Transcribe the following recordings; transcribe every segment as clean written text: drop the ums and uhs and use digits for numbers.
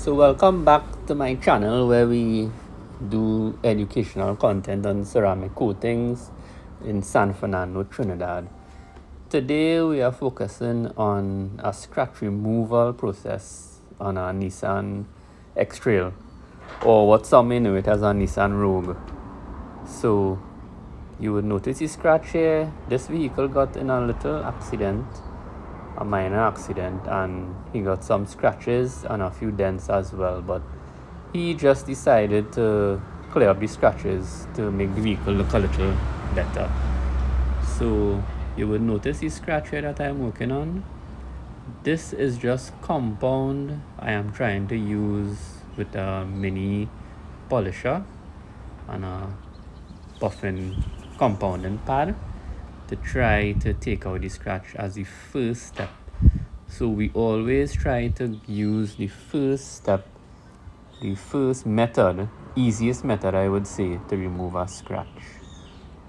So welcome back to my channel where we do educational content on ceramic coatings in San Fernando, Trinidad. Today we are focusing on a scratch removal process on a Nissan X-Trail, or what some may know it as a Nissan Rogue. So you would notice the scratch here. This vehicle got in a little accident, a minor accident, and he got some scratches and a few dents as well, but he just decided to clear up the scratches to make the vehicle look a little better. So you would notice the scratch here that I'm working on. This is just compound I am trying to use with a mini polisher and a buffing compounding pad to try to take out the scratch as the first step. So we always try to use the first step, the first method, easiest method I would say, to remove a scratch.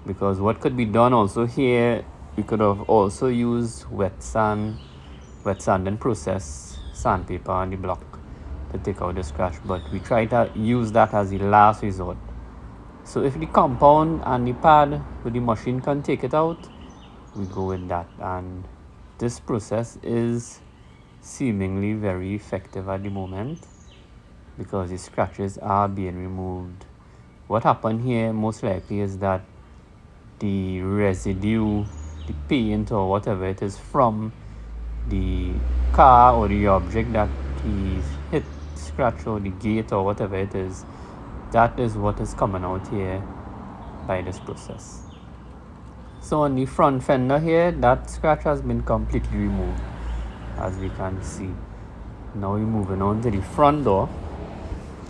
Because what could be done also here, we could have also used wet sanding process, sandpaper on the block to take out the scratch, but we try to use that as the last resort. So if the compound and the pad with the machine can take it out, we go with that. And this process is seemingly very effective at the moment because the scratches are being removed. What happened here most likely is that the residue, the paint or whatever it is from the car or the object that he hit, scratch, or the gate or whatever it is, that is what is coming out here by this process. So on the front fender here, that scratch has been completely removed, as we can see. Now we're moving on to the front door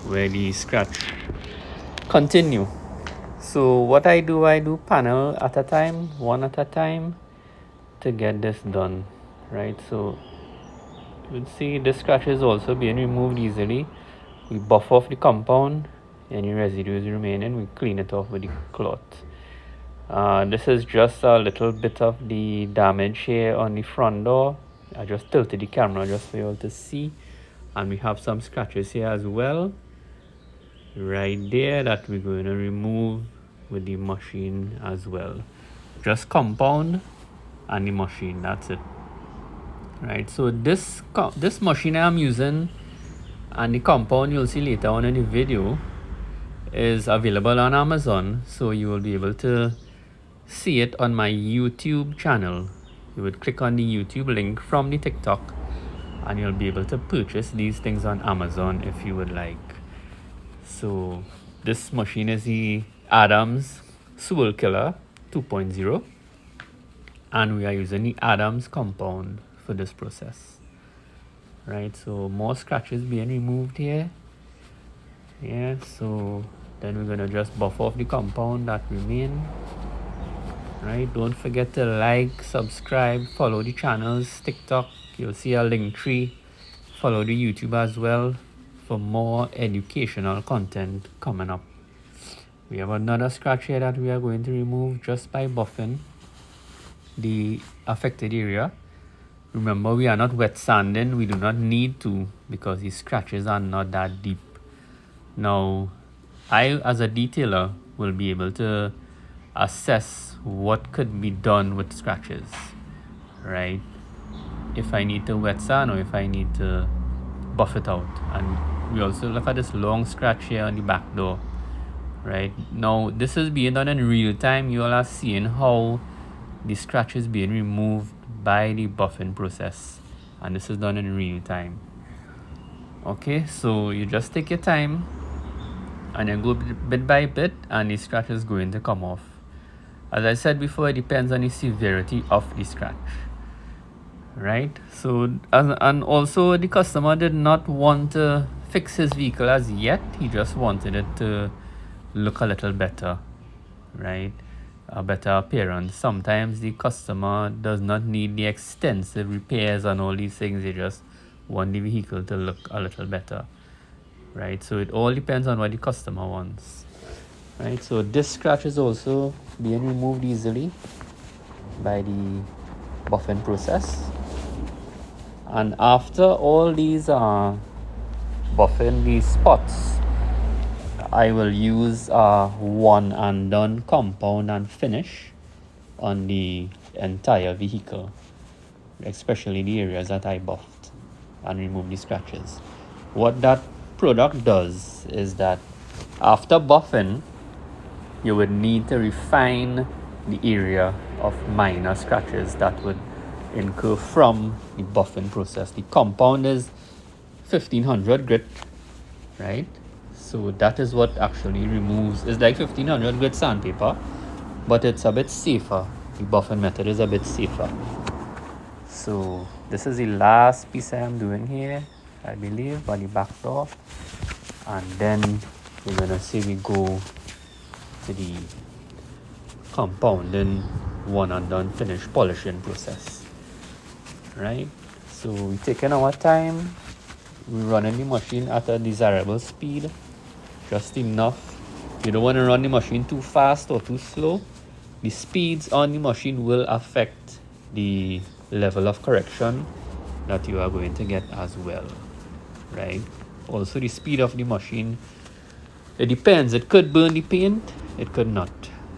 where the scratch continue. So what I do panel at a time, one at a time, to get this done, right? So you would see the scratch is also being removed easily. We buff off the compound, any residues remaining, we clean it off with the cloth. This is just a little bit of the damage here on the front door. I just tilted the camera just for you all to see, and we have some scratches here as well right there that we're going to remove with the machine as well. Just compound and the machine, that's it. Right, so this machine I'm using and the compound you'll see later on in the video is available on Amazon, so you will be able to see it on my YouTube channel. You would click on the YouTube link from the TikTok and you'll be able to purchase these things on Amazon if you would like. So this machine is the Adams Swirl Killer 2.0, and we are using the Adams compound for this process. Right, so more scratches being removed here. Yeah, so then we're gonna just buff off the compound that remain. Right, don't forget to like, subscribe, follow the channels, TikTok, you'll see a link tree. Follow the YouTube as well for more educational content coming up. We have another scratch here that we are going to remove just by buffing the affected area. Remember, we are not wet sanding, we do not need to because the scratches are not that deep. Now, I as a detailer will be able to assess what could be done with scratches, right? If I need to wet sand or if I need to buff it out. And we also look at this long scratch here on the back door, right? Now this is being done in real time. You all are seeing how the scratch is being removed by the buffing process, and this is done in real time. Okay, so you just take your time and then go bit by bit and the scratch is going to come off. As I said before, it depends on the severity of the scratch, right? So and also the customer did not want to fix his vehicle as yet. He just wanted it to look a little better, right? A better appearance. Sometimes the customer does not need the extensive repairs and all these things. They just want the vehicle to look a little better, right? So it all depends on what the customer wants, right? So this scratch is also being removed easily by the buffing process. And after all these buffing these spots, I will use a one and done compound and finish on the entire vehicle, especially the areas that I buffed, and remove the scratches. What that product does is that after buffing, you would need to refine the area of minor scratches that would incur from the buffing process. The compound is 1500 grit, right? So that is what actually removes. It's like 1500 grit sandpaper, but it's a bit safer. The buffing method is a bit safer. So this is the last piece I am doing here, I believe, by the back door. And then we're gonna see we go to the compounding one and done finish polishing process, right? So we're taking our time, we're running the machine at a desirable speed, just enough. You don't want to run the machine too fast or too slow. The speeds on the machine will affect the level of correction that you are going to get as well, right? Also the speed of the machine, it depends. It could burn the paint, it could not.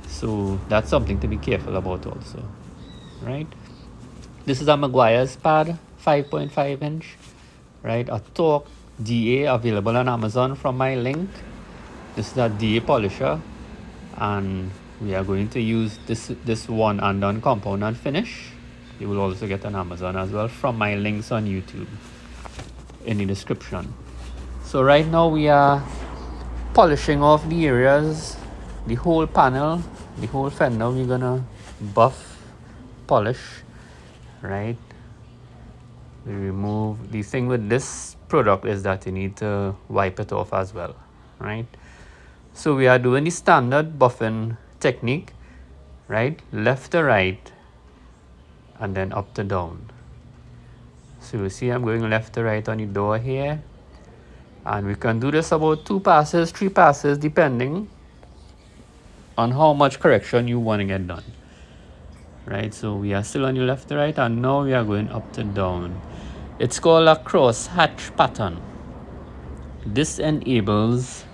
So that's something to be careful about also, right? This is a Maguire's pad, 5.5 inch, right? A Torque DA available on Amazon from my link. This is a DA polisher, and we are going to use this one and done compound and finish. You will also get on Amazon as well from my links on YouTube in the description. So right now we are polishing off the areas, the whole panel, the whole fender. We're gonna buff, polish, right? We remove. The thing with this product is that you need to wipe it off as well, right? So we are doing the standard buffing technique, right? Left to right and then up to down. So you see I'm going left to right on the door here, and we can do this about 2 passes, 3 passes, depending on how much correction you want to get done, right? So we are still on the left to right, and now we are going up to down. It's called a cross hatch pattern. This enables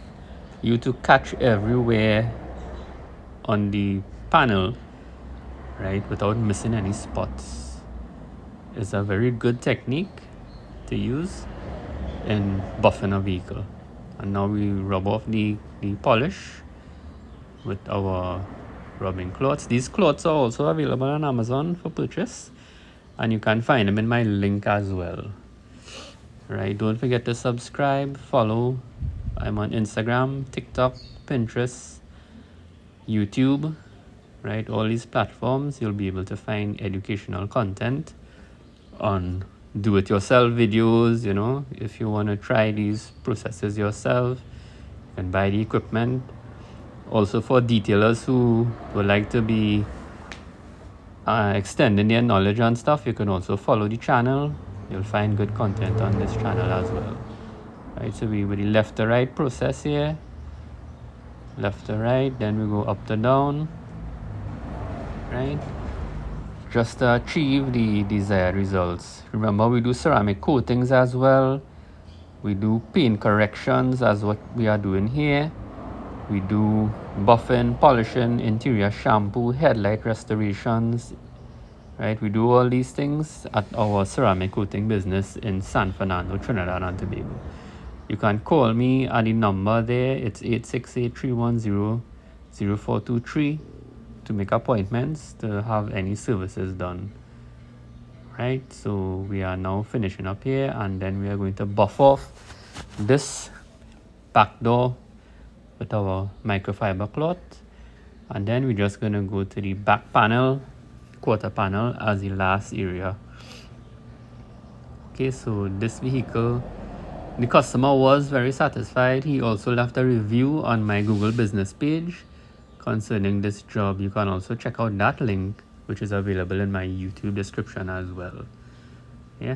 you to catch everywhere on the panel, right, without missing any spots. It's a very good technique to use in buffing a vehicle. And now we rub off the polish with our rubbing cloths. These cloths are also available on Amazon for purchase, and you can find them in my link as well, right? Don't forget to subscribe, follow. I'm on Instagram, TikTok, Pinterest, YouTube, right? All these platforms, you'll be able to find educational content on do-it-yourself videos. You know, if you want to try these processes yourself, you can buy the equipment. Also for detailers who would like to be extending their knowledge and stuff, you can also follow the channel. You'll find good content on this channel as well, right? So we with the left to right process here, left to right, then we go up to down, right, just to achieve the desired results. Remember, we do ceramic coatings as well, we do paint corrections as what we are doing here, we do buffing, polishing, interior shampoo, headlight restorations, right? We do all these things at our ceramic coating business in San Fernando, Trinidad and Tobago. You can call me at the number there. It's 868-310-0423 to make appointments to have any services done, right? So we are now finishing up here, and then we are going to buff off this back door with our microfiber cloth, and then we're just going to go to the back panel, quarter panel, as the last area. Okay, so this vehicle, the customer was very satisfied. He also left a review on my Google business page concerning this job. You can also check out that link, which is available in my YouTube description as well. Yeah.